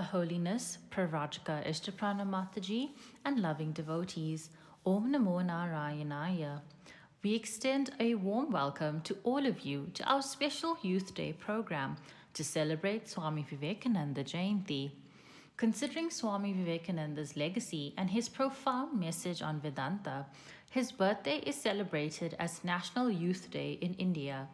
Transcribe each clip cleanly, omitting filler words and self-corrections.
Holiness Pravrajaka Ishtaprana Mataji and loving devotees, Om Namo Narayanaya. We extend a warm welcome to all of you to our special Youth Day program to celebrate Swami Vivekananda Jayanti. Considering Swami Vivekananda's legacy and his profound message on Vedanta, his birthday is celebrated as National Youth Day in India.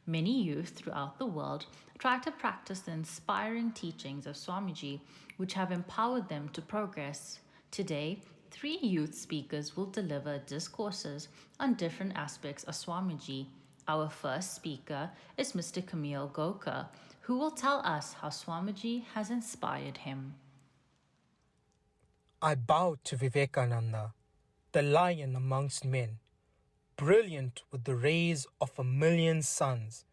Many youth throughout the world try to practice the inspiring teachings of Swamiji, which have empowered them to progress. Today, 3 youth speakers will deliver discourses on different aspects of Swamiji. Our first speaker is Mr. Kamiel Gokar, who will tell us how Swamiji has inspired him. I bow to Vivekananda, the lion amongst men, brilliant with the rays of 1,000,000 suns,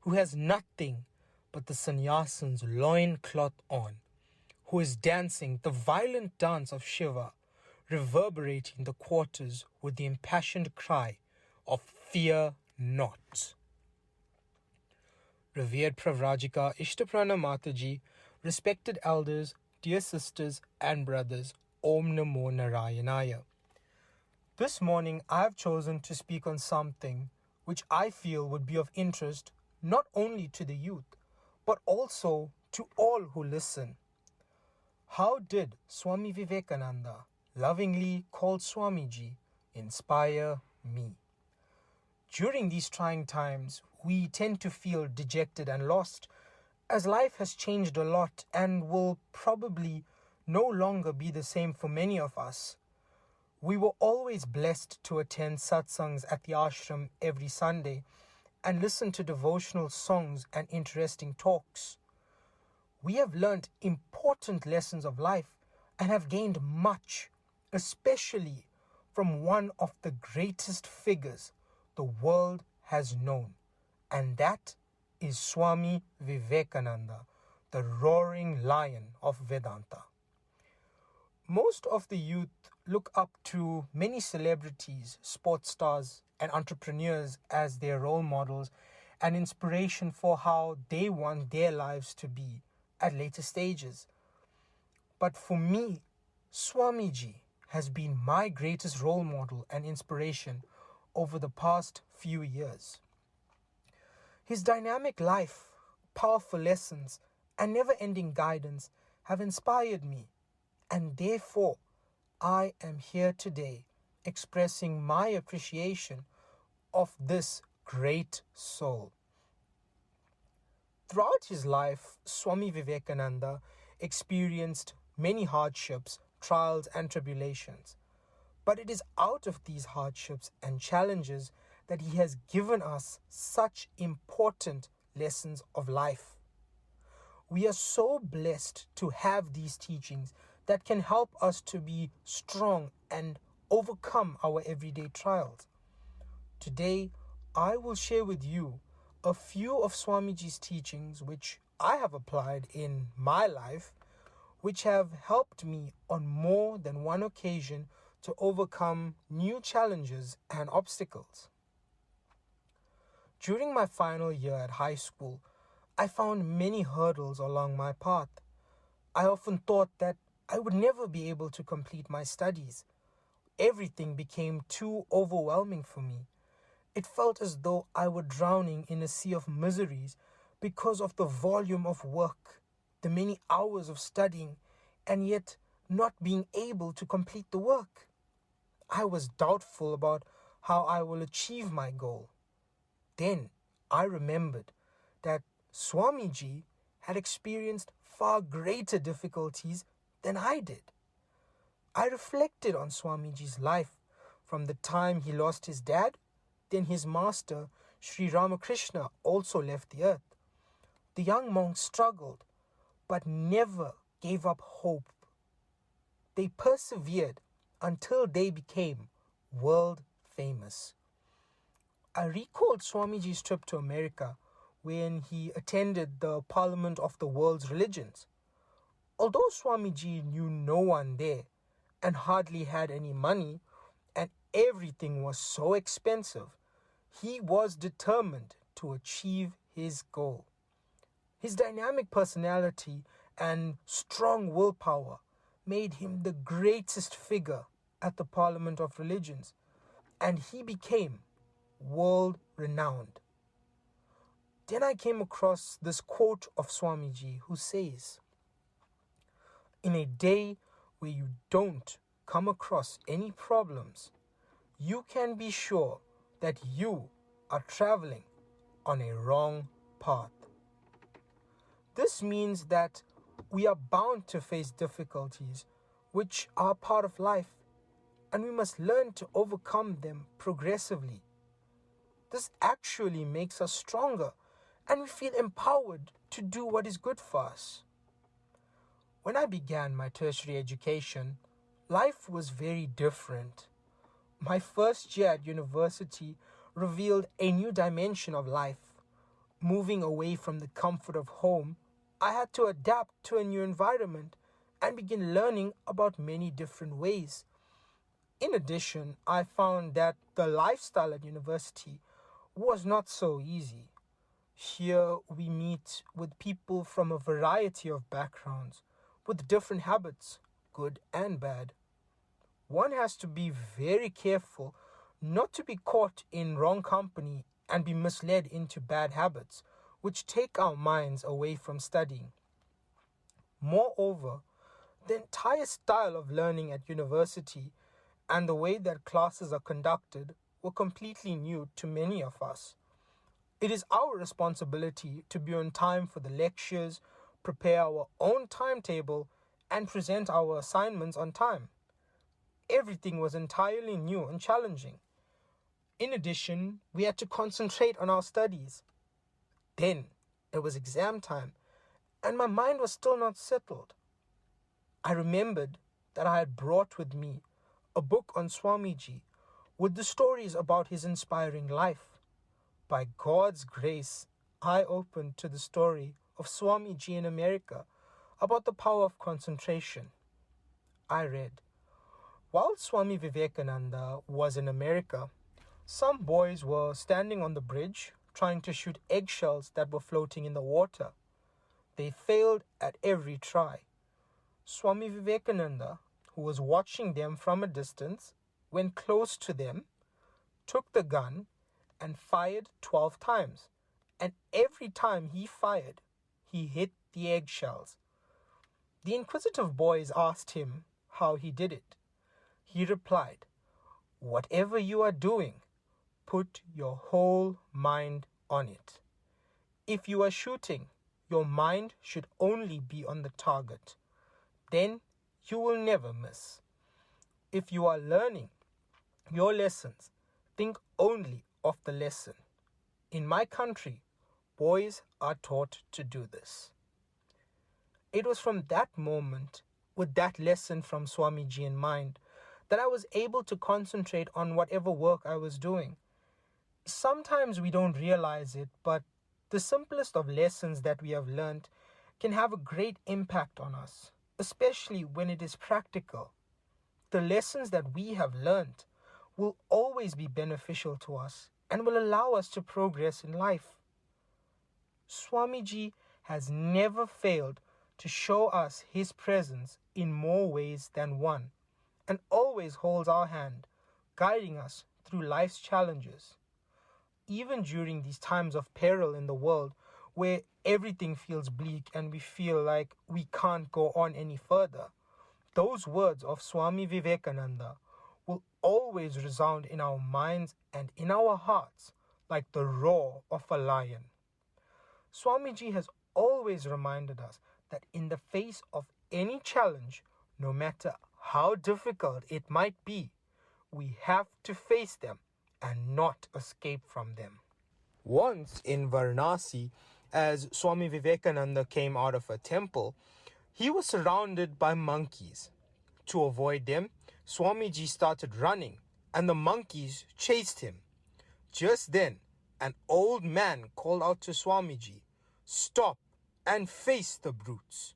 who has nothing but the sannyasin's loincloth on, who is dancing the violent dance of Shiva, reverberating the quarters with the impassioned cry of fear not. Revered Pravrajika Ishtaprana Mataji, respected elders, dear sisters and brothers, Om Namo Narayanaya. This morning I have chosen to speak on something which I feel would be of interest not only to the youth, but also to all who listen. How did Swami Vivekananda, lovingly called Swamiji, inspire me? During these trying times, we tend to feel dejected and lost, as life has changed a lot and will probably no longer be the same for many of us. We were always blessed to attend satsangs at the ashram every Sunday and listen to devotional songs and interesting talks. We have learned important lessons of life and have gained much, especially from one of the greatest figures the world has known, and that is Swami Vivekananda, the roaring lion of Vedanta. Most of the youth look up to many celebrities, sports stars, and entrepreneurs as their role models and inspiration for how they want their lives to be at later stages. But for me, Swamiji has been my greatest role model and inspiration over the past few years. His dynamic life, powerful lessons, and never-ending guidance have inspired me, and therefore I am here today expressing my appreciation of this great soul. Throughout his life, Swami Vivekananda experienced many hardships, trials, and tribulations. But it is out of these hardships and challenges that he has given us such important lessons of life. We are so blessed to have these teachings that can help us to be strong and overcome our everyday trials. Today, I will share with you a few of Swamiji's teachings which I have applied in my life, which have helped me on more than one occasion to overcome new challenges and obstacles. During my final year at high school, I found many hurdles along my path. I often thought that I would never be able to complete my studies. Everything became too overwhelming for me. It felt as though I were drowning in a sea of miseries because of the volume of work, the many hours of studying, and yet not being able to complete the work. I was doubtful about how I will achieve my goal. Then I remembered that Swamiji had experienced far greater difficulties than I did. I reflected on Swamiji's life from the time he lost his dad, then his master, Sri Ramakrishna, also left the earth. The young monks struggled, but never gave up hope. They persevered until they became world famous. I recalled Swamiji's trip to America when he attended the Parliament of the World's Religions. Although Swamiji knew no one there and hardly had any money, and everything was so expensive, he was determined to achieve his goal. His dynamic personality and strong willpower made him the greatest figure at the Parliament of Religions, and he became world renowned. Then I came across this quote of Swamiji who says, "In a day where you don't come across any problems, you can be sure that you are traveling on a wrong path." This means that we are bound to face difficulties which are part of life, and we must learn to overcome them progressively. This actually makes us stronger, and we feel empowered to do what is good for us. When I began my tertiary education, life was very different. My first year at university revealed a new dimension of life. Moving away from the comfort of home, I had to adapt to a new environment and begin learning about many different ways. In addition, I found that the lifestyle at university was not so easy. Here we meet with people from a variety of backgrounds, with different habits, good and bad. One has to be very careful not to be caught in wrong company and be misled into bad habits, which take our minds away from studying. Moreover, the entire style of learning at university and the way that classes are conducted were completely new to many of us. It is our responsibility to be on time for the lectures, prepare our own timetable, and present our assignments on time. Everything was entirely new and challenging. In addition, we had to concentrate on our studies. Then it was exam time, and my mind was still not settled. I remembered that I had brought with me a book on Swamiji with the stories about his inspiring life. By God's grace, I opened to the story of Swamiji in America about the power of concentration. I read, "While Swami Vivekananda was in America, some boys were standing on the bridge trying to shoot eggshells that were floating in the water. They failed at every try. Swami Vivekananda, who was watching them from a distance, went close to them, took the gun, and fired 12 times. And every time he fired, he hit the eggshells. The inquisitive boys asked him how he did it. He replied, 'Whatever you are doing, put your whole mind on it. If you are shooting, your mind should only be on the target. Then you will never miss. If you are learning your lessons, think only of the lesson. In my country, boys are taught to do this.'" It was from that moment, with that lesson from Swamiji in mind, that I was able to concentrate on whatever work I was doing. Sometimes we don't realize it, but the simplest of lessons that we have learned can have a great impact on us, especially when it is practical. The lessons that we have learned will always be beneficial to us and will allow us to progress in life. Swamiji has never failed to show us his presence in more ways than one, and always holds our hand, guiding us through life's challenges. Even during these times of peril in the world, where everything feels bleak and we feel like we can't go on any further, those words of Swami Vivekananda will always resound in our minds and in our hearts like the roar of a lion. Swamiji has always reminded us that in the face of any challenge, no matter how difficult it might be, we have to face them and not escape from them. Once in Varanasi, as Swami Vivekananda came out of a temple, he was surrounded by monkeys. To avoid them, Swamiji started running, and the monkeys chased him. Just then, an old man called out to Swamiji, "Stop and face the brutes."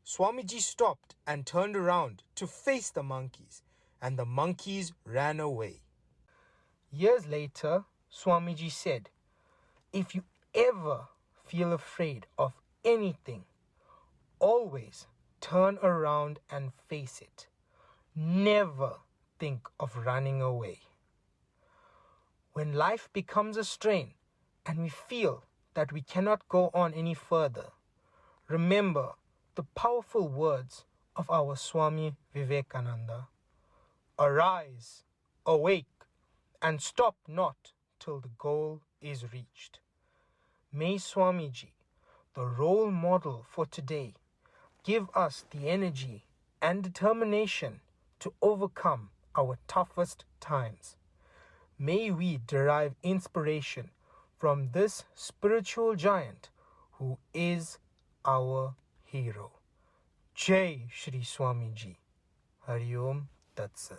Swamiji stopped and turned around to face the monkeys, and the monkeys ran away. Years later, Swamiji said, "If you ever feel afraid of anything, Always turn around and face it. Never think of running away. When life becomes a strain and we feel that we cannot go on any further, remember the powerful words of our Swami Vivekananda. Arise, awake, and stop not till the goal is reached. May Swamiji, the role model for today, give us the energy and determination to overcome our toughest times. May we derive inspiration from this spiritual giant who is our hero. Jai Shri Swamiji. Hari Om Tat Sat.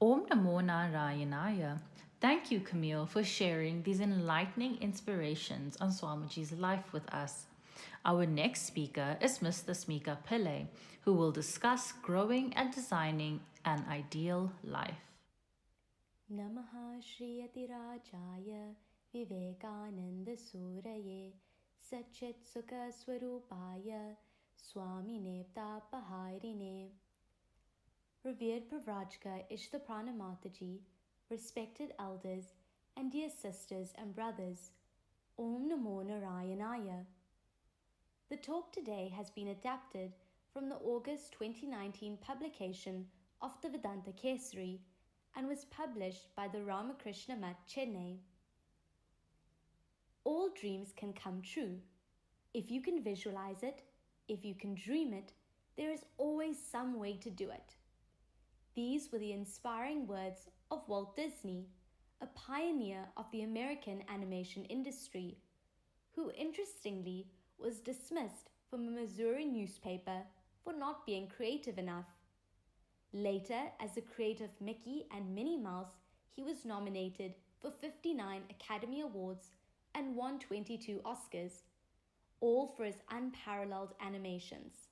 Om Namo Narayanaya. Thank you, Kamiel, for sharing these enlightening inspirations on Swamiji's life with us. Our next speaker is Ms. Thusmika Pillay, who will discuss growing and designing an ideal life. Namaha Shriyatirajaya Vivekananda Suraye Satchit Sukha Swarupaya Swami Neptapahairine. Revered Pravrajka Ishtaprana Mataji, respected elders, and dear sisters and brothers, Om Namo Narayanaya. The talk today has been adapted from the August 2019 publication of the Vedanta Kesari and was published by the Ramakrishna Mutt, Chennai. All dreams can come true. If you can visualize it, if you can dream it, there is always some way to do it. These were the inspiring words of Walt Disney, a pioneer of the American animation industry, who interestingly was dismissed from a Missouri newspaper for not being creative enough. Later, as the creator of Mickey and Minnie Mouse, he was nominated for 59 Academy Awards and won 22 Oscars, all for his unparalleled animations.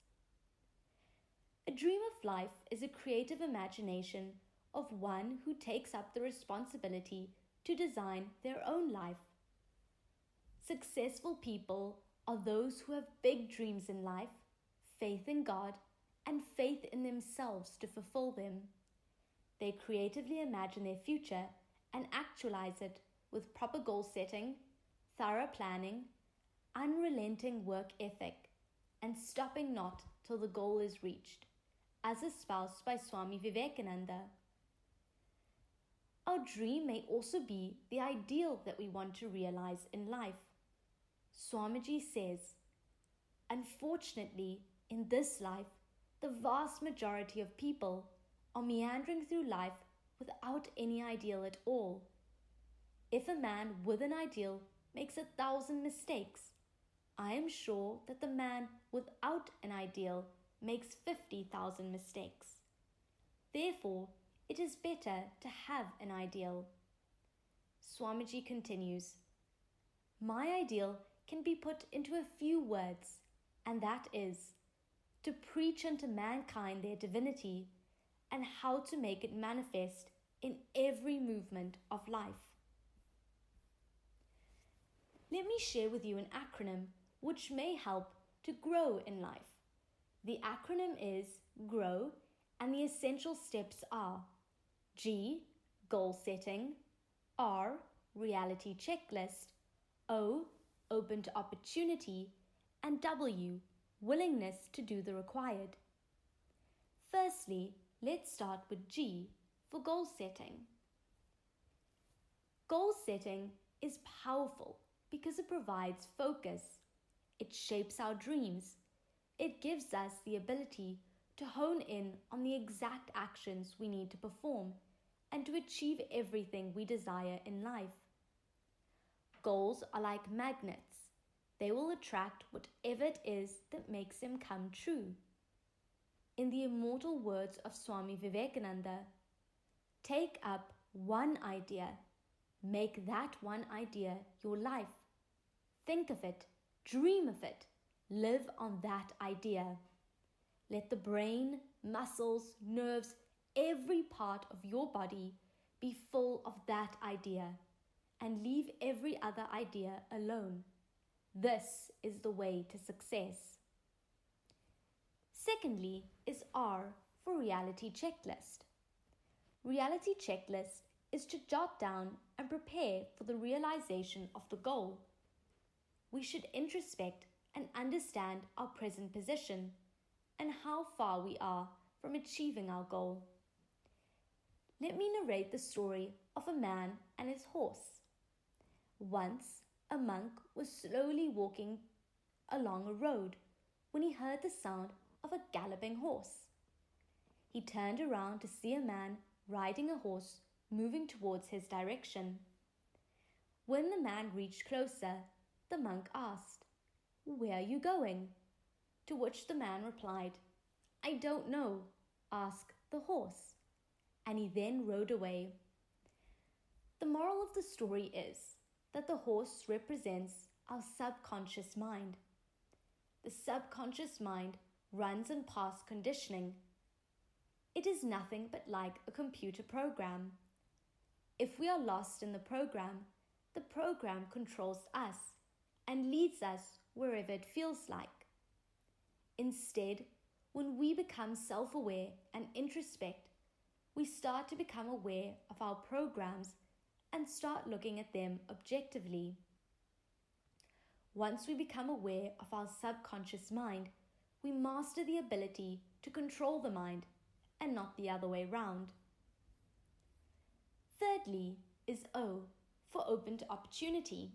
A dream of life is a creative imagination of one who takes up the responsibility to design their own life. Successful people are those who have big dreams in life, faith in God, and faith in themselves to fulfill them. They creatively imagine their future and actualize it with proper goal setting, thorough planning, unrelenting work ethic, and stopping not till the goal is reached, as espoused by Swami Vivekananda. Our dream may also be the ideal that we want to realize in life. Swamiji says, unfortunately, in this life, the vast majority of people are meandering through life without any ideal at all. If a man with an ideal makes 1,000 mistakes, I am sure that the man without an ideal makes 50,000 mistakes. Therefore, it is better to have an ideal. Swamiji continues, my ideal can be put into a few words, and that is to preach unto mankind their divinity and how to make it manifest in every movement of life. Let me share with you an acronym which may help to grow in life. The acronym is GROW, and the essential steps are G, goal setting, R, reality checklist, O, open to opportunity, and W, willingness to do the required. Firstly, let's start with G for goal setting. Goal setting is powerful because it provides focus. It shapes our dreams. It gives us the ability to hone in on the exact actions we need to perform and to achieve everything we desire in life. Goals are like magnets. They will attract whatever it is that makes them come true. In the immortal words of Swami Vivekananda, take up one idea, make that one idea your life. Think of it, dream of it, live on that idea. Let the brain, muscles, nerves, every part of your body be full of that idea, and leave every other idea alone. This is the way to success. Secondly is R for reality checklist. Reality checklist is to jot down and prepare for the realization of the goal. We should introspect and understand our present position and how far we are from achieving our goal. Let me narrate the story of a man and his horse. Once, a monk was slowly walking along a road when he heard the sound of a galloping horse. He turned around to see a man riding a horse moving towards his direction. When the man reached closer, the monk asked, "Where are you going?" To which the man replied, "I don't know. Ask the horse." And he then rode away. The moral of the story is that the horse represents our subconscious mind. The subconscious mind runs in past conditioning. It is nothing but like a computer program. If we are lost in the program controls us and leads us wherever it feels like. Instead, when we become self-aware and introspect, we start to become aware of our programs and start looking at them objectively. Once we become aware of our subconscious mind, we master the ability to control the mind and not the other way round. Thirdly is O for open to opportunity.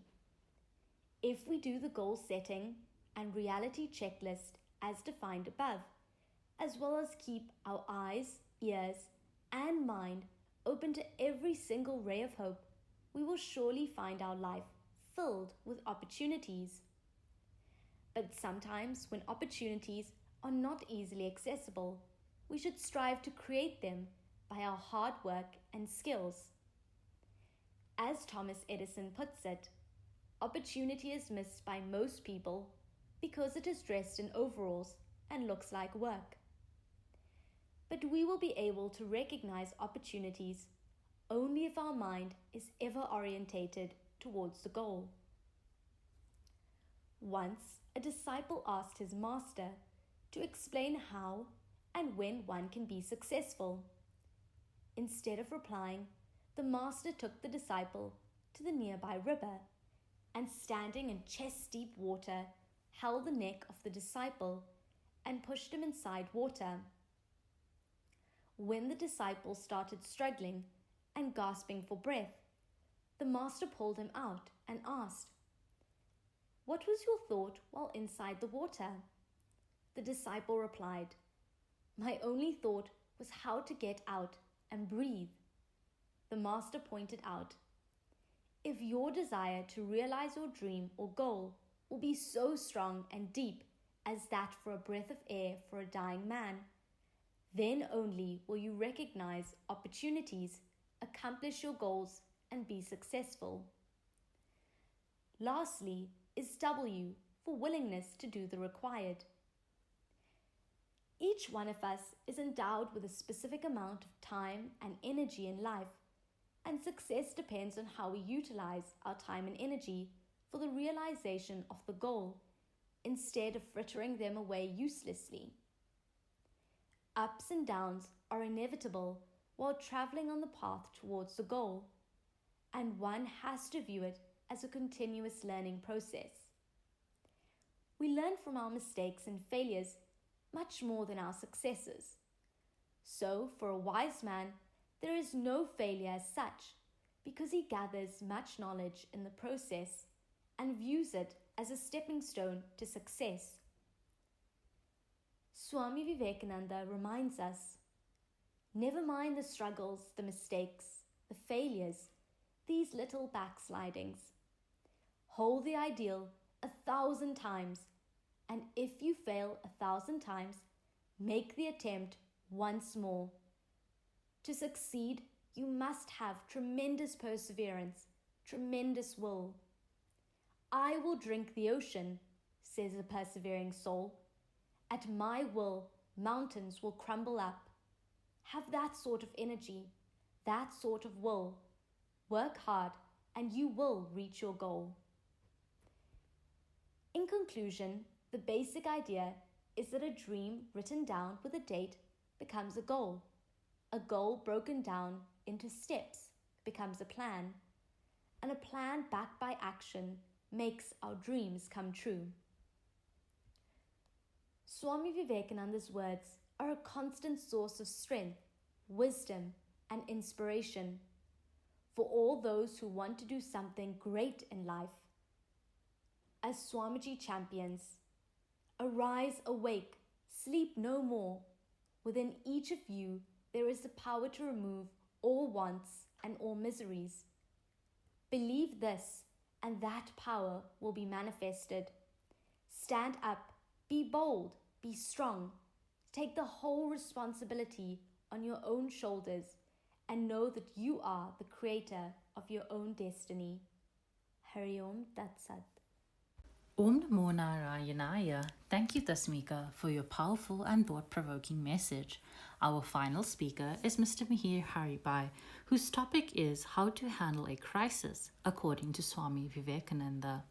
If we do the goal setting and reality checklist as defined above, as well as keep our eyes, ears, and mind open to every single ray of hope, we will surely find our life filled with opportunities. But sometimes when opportunities are not easily accessible, we should strive to create them by our hard work and skills. As Thomas Edison puts it, opportunity is missed by most people because it is dressed in overalls and looks like work. But we will be able to recognize opportunities only if our mind is ever orientated towards the goal. Once, a disciple asked his master to explain how and when one can be successful. Instead of replying, the master took the disciple to the nearby river and, standing in chest-deep water, held the neck of the disciple and pushed him inside water. When the disciple started struggling and gasping for breath, the master pulled him out and asked, "What was your thought while inside the water?" The disciple replied, "My only thought was how to get out and breathe." The master pointed out, "If your desire to realize your dream or goal will be so strong and deep as that for a breath of air for a dying man, then only will you recognize opportunities, accomplish your goals, and be successful." Lastly is W for willingness to do the required. Each one of us is endowed with a specific amount of time and energy in life, and success depends on how we utilize our time and energy for the realization of the goal, instead of frittering them away uselessly. Ups and downs are inevitable while traveling on the path towards the goal, and one has to view it as a continuous learning process. We learn from our mistakes and failures much more than our successes. So, for a wise man, there is no failure as such, because he gathers much knowledge in the process and views it as a stepping stone to success. Swami Vivekananda reminds us, never mind the struggles, the mistakes, the failures, these little backslidings. Hold the ideal 1,000 times, and if you fail 1,000 times, make the attempt once more. To succeed, you must have tremendous perseverance, tremendous will. "I will drink the ocean," says a persevering soul. "At my will, mountains will crumble up." Have that sort of energy, that sort of will. Work hard, and you will reach your goal. In conclusion, the basic idea is that a dream written down with a date becomes a goal. A goal broken down into steps becomes a plan. And a plan backed by action makes our dreams come true. Swami Vivekananda's words are a constant source of strength, wisdom, and inspiration for all those who want to do something great in life. As Swamiji champions, arise, awake, sleep no more. Within each of you, there is the power to remove all wants and all miseries. Believe this, and that power will be manifested. Stand up, be bold, be strong. Take the whole responsibility on your own shoulders and know that you are the creator of your own destiny. Hari Om Tat Sat. Om Namo Narayanaya. Thank you, Thusmika, for your powerful and thought-provoking message. Our final speaker is Mr. Mihir Haribhai, whose topic is how to handle a crisis, according to Swami Vivekananda.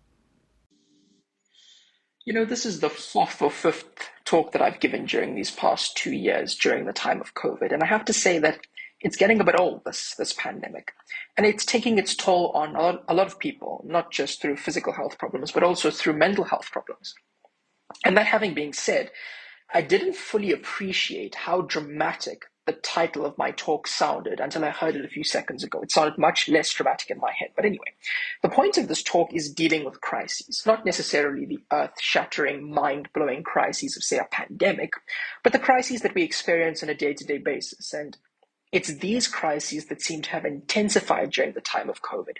This is the fourth or fifth talk that I've given during these past 2 years during the time of COVID. And I have to say that it's getting a bit old, this pandemic. And it's taking its toll on a lot of people, not just through physical health problems, but also through mental health problems. And that having been said, I didn't fully appreciate how dramatic the title of my talk sounded until I heard it a few seconds ago. It sounded much less dramatic in my head. But anyway, the point of this talk is dealing with crises, not necessarily the earth-shattering, mind-blowing crises of, say, a pandemic, but the crises that we experience on a day-to-day basis. And it's these crises that seem to have intensified during the time of COVID.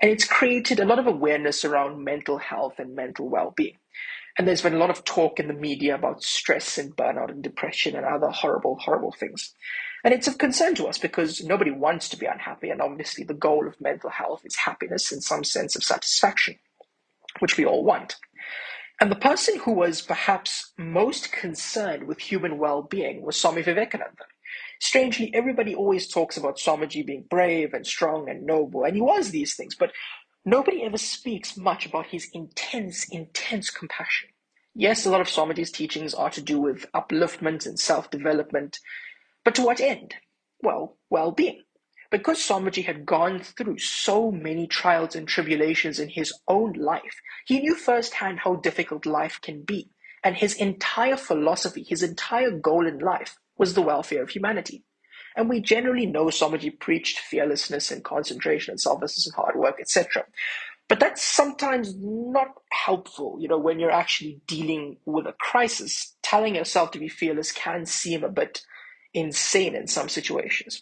And it's created a lot of awareness around mental health and mental well-being. And there's been a lot of talk in the media about stress and burnout and depression and other horrible, horrible things. And it's of concern to us because nobody wants to be unhappy. And obviously the goal of mental health is happiness and some sense of satisfaction, which we all want. And the person who was perhaps most concerned with human well-being was Swami Vivekananda. Strangely, everybody always talks about Swamiji being brave and strong and noble, and he was these things, but nobody ever speaks much about his intense, intense compassion. Yes, a lot of Swamiji's teachings are to do with upliftment and self-development, but to what end? Well, well-being. Because Swamiji had gone through so many trials and tribulations in his own life, he knew firsthand how difficult life can be, and his entire philosophy, his entire goal in life was the welfare of humanity. And we generally know Swamiji preached fearlessness and concentration and selflessness and hard work, etc. But that's sometimes not helpful, when you're actually dealing with a crisis. Telling yourself to be fearless can seem a bit insane in some situations.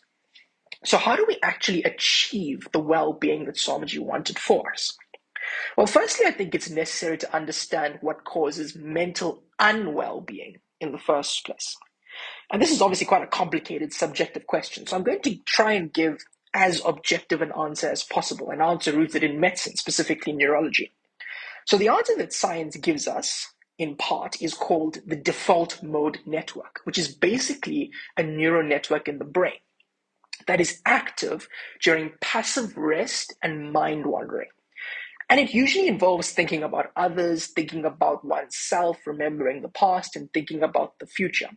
So how do we actually achieve the well-being that Swamiji wanted for us? Well, firstly, I think it's necessary to understand what causes mental unwell-being in the first place. And this is obviously quite a complicated, subjective question. So I'm going to try and give as objective an answer as possible, an answer rooted in medicine, specifically neurology. So the answer that science gives us, in part, is called the default mode network, which is basically a neural network in the brain that is active during passive rest and mind wandering. And it usually involves thinking about others, thinking about oneself, remembering the past, and thinking about the future.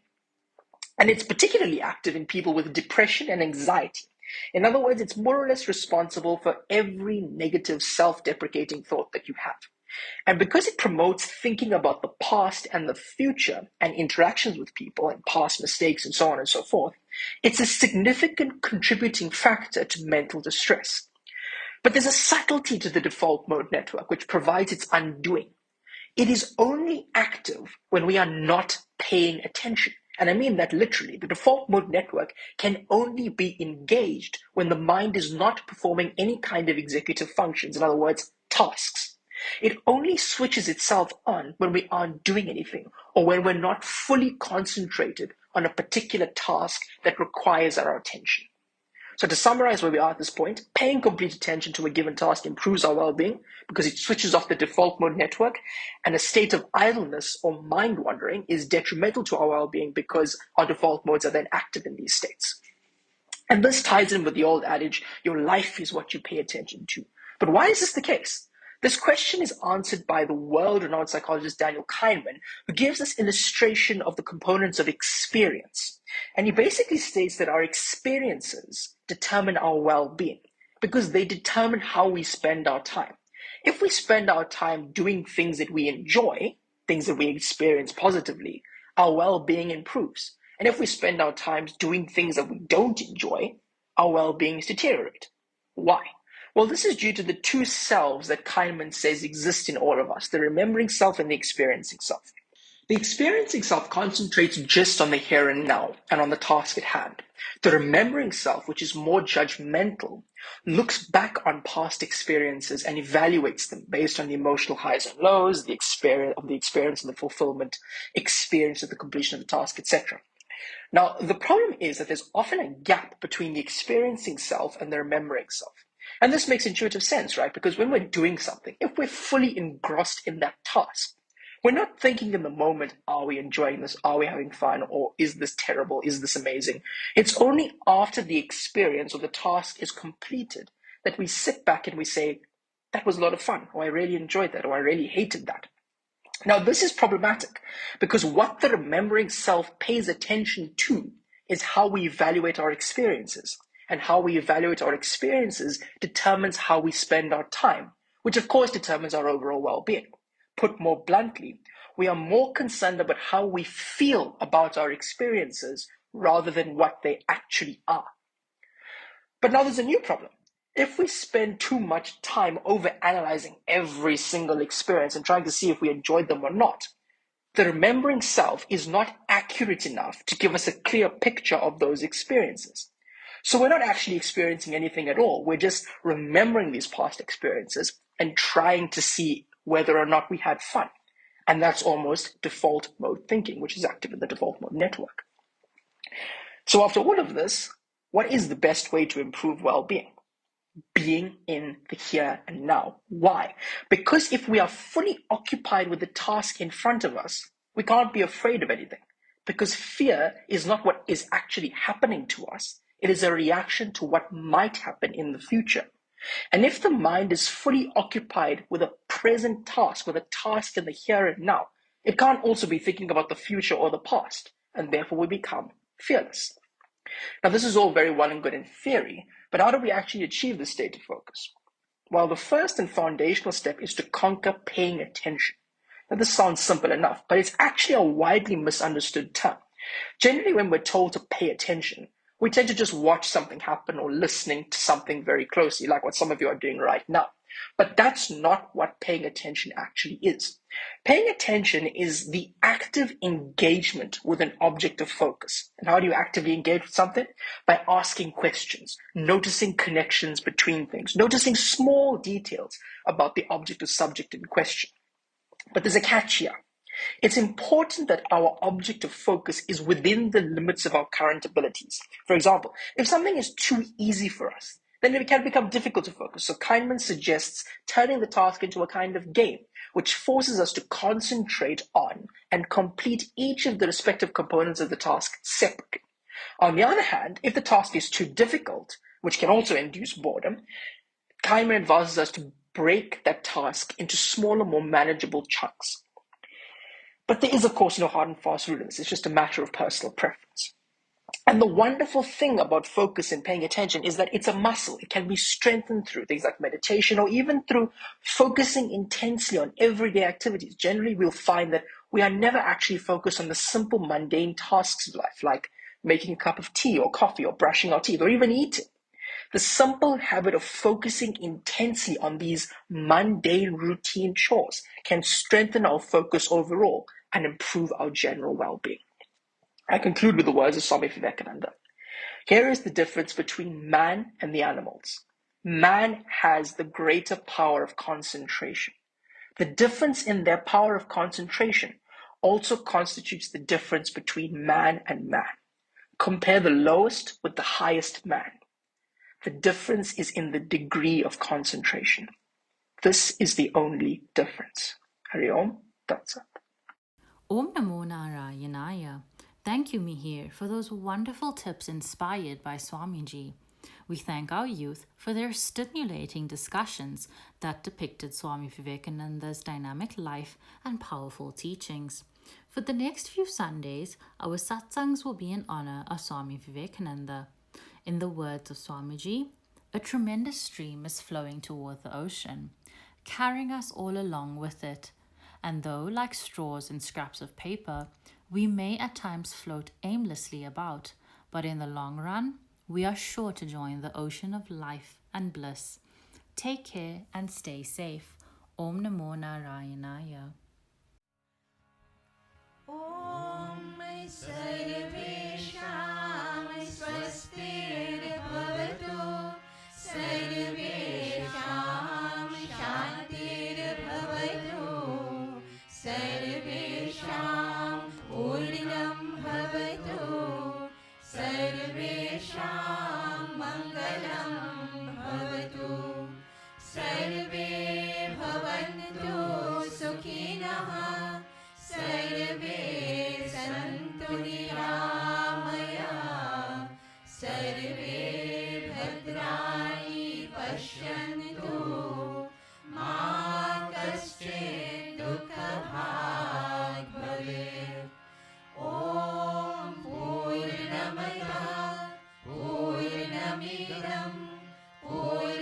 And it's particularly active in people with depression and anxiety. In other words, it's more or less responsible for every negative self-deprecating thought that you have. And because it promotes thinking about the past and the future and interactions with people and past mistakes and so on and so forth, it's a significant contributing factor to mental distress. But there's a subtlety to the default mode network which provides its undoing. It is only active when we are not paying attention. And I mean that literally. The default mode network can only be engaged when the mind is not performing any kind of executive functions, in other words, tasks. It only switches itself on when we aren't doing anything or when we're not fully concentrated on a particular task that requires our attention. So to summarize where we are at this point, paying complete attention to a given task improves our well-being because it switches off the default mode network, and a state of idleness or mind wandering is detrimental to our well-being because our default modes are then active in these states. And this ties in with the old adage, your life is what you pay attention to. But why is this the case? This question is answered by the world-renowned psychologist Daniel Kahneman, who gives this illustration of the components of experience. And he basically states that our experiences determine our well-being because they determine how we spend our time. If we spend our time doing things that we enjoy, things that we experience positively, our well-being improves. And if we spend our time doing things that we don't enjoy, our well-beings deteriorate. Why? Well, this is due to the two selves that Kahneman says exist in all of us, the remembering self and the experiencing self. The experiencing self concentrates just on the here and now and on the task at hand. The remembering self, which is more judgmental, looks back on past experiences and evaluates them based on the emotional highs and lows, the experience and the fulfillment, experience of the completion of the task, etc. Now, the problem is that there's often a gap between the experiencing self and the remembering self. And this makes intuitive sense, right? Because when we're doing something, if we're fully engrossed in that task, we're not thinking in the moment, are we enjoying this? Are we having fun? Or is this terrible? Is this amazing? It's only after the experience or the task is completed that we sit back and we say, that was a lot of fun, or I really enjoyed that, or I really hated that. Now, this is problematic because what the remembering self pays attention to is how we evaluate our experiences. And how we evaluate our experiences determines how we spend our time, which of course determines our overall well-being. Put more bluntly, we are more concerned about how we feel about our experiences rather than what they actually are. But now there's a new problem. If we spend too much time over-analyzing every single experience and trying to see if we enjoyed them or not, the remembering self is not accurate enough to give us a clear picture of those experiences. So we're not actually experiencing anything at all. We're just remembering these past experiences and trying to see whether or not we had fun. And that's almost default mode thinking, which is active in the default mode network. So after all of this, what is the best way to improve well-being? Being in the here and now. Why? Because if we are fully occupied with the task in front of us, we can't be afraid of anything. Because fear is not what is actually happening to us. It is a reaction to what might happen in the future. And if the mind is fully occupied with a present task, with a task in the here and now, it can't also be thinking about the future or the past, and therefore we become fearless. Now, this is all very well and good in theory, but how do we actually achieve this state of focus? Well, the first and foundational step is to conquer paying attention. Now, this sounds simple enough, but it's actually a widely misunderstood term. Generally, when we're told to pay attention, we tend to just watch something happen or listening to something very closely, like what some of you are doing right now. But that's not what paying attention actually is. Paying attention is the active engagement with an object of focus. And how do you actively engage with something? By asking questions, noticing connections between things, noticing small details about the object or subject in question. But there's a catch here. It's important that our object of focus is within the limits of our current abilities. For example, if something is too easy for us, then it can become difficult to focus. So Kahneman suggests turning the task into a kind of game, which forces us to concentrate on and complete each of the respective components of the task separately. On the other hand, if the task is too difficult, which can also induce boredom, Kahneman advises us to break that task into smaller, more manageable chunks. But there is, of course, no hard and fast rule in this. It's just a matter of personal preference. And the wonderful thing about focus and paying attention is that it's a muscle. It can be strengthened through things like meditation or even through focusing intensely on everyday activities. Generally, we'll find that we are never actually focused on the simple, mundane tasks of life, like making a cup of tea or coffee or brushing our teeth or even eating. The simple habit of focusing intensely on these mundane routine chores can strengthen our focus overall and improve our general well-being. I conclude with the words of Swami Vivekananda. Here is the difference between man and the animals. Man has the greater power of concentration. The difference in their power of concentration also constitutes the difference between man and man. Compare the lowest with the highest man. The difference is in the degree of concentration. This is the only difference. Hari Om, Tat Sat. Om Namo Narayanaya. Thank you, Mihir, for those wonderful tips inspired by Swamiji. We thank our youth for their stimulating discussions that depicted Swami Vivekananda's dynamic life and powerful teachings. For the next few Sundays, our satsangs will be in honor of Swami Vivekananda. In the words of Swamiji, a tremendous stream is flowing toward the ocean, carrying us all along with it. And though, like straws and scraps of paper, we may at times float aimlessly about, but in the long run, we are sure to join the ocean of life and bliss. Take care and stay safe. Om Namo Narayanaya. Om Sarvesham Swastirabhavatu Sarvesham Shantirabhavatu Sarvesham Purnam Bhavatu Sarvesham Mangalam Bhavatu Sarve Bhavantu Sukhinah Sarve Santu Niramaya Sarve Bhadrani Pashyantu Ma Kaschid Dukha Bhag Bhavet. Om Purnamada Purnamidam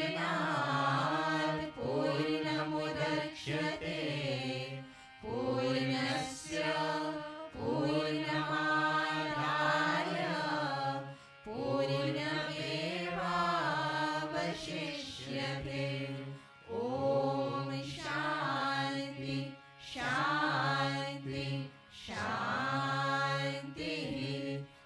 Purnat Purnamudachyate Purnasya Purnamadaya Purnamevavashishyate. Om Shanti Shanti Shanti.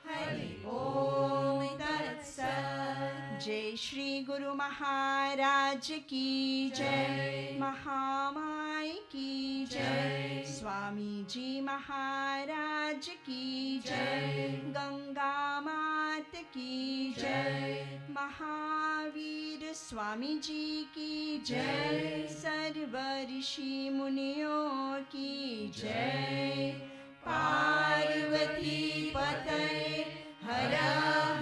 Hari Om Tat Sat. Jai Shri Guru Maharaj Ki Jai, Mahamai Ki Jai, Swami Ji Maharaj Ki Jai, Ganga Mat Ki Jai, Mahavir Swami Ji Ki Jai, Sarva Rishi Munio Ki Jai, Parvati Patay Hara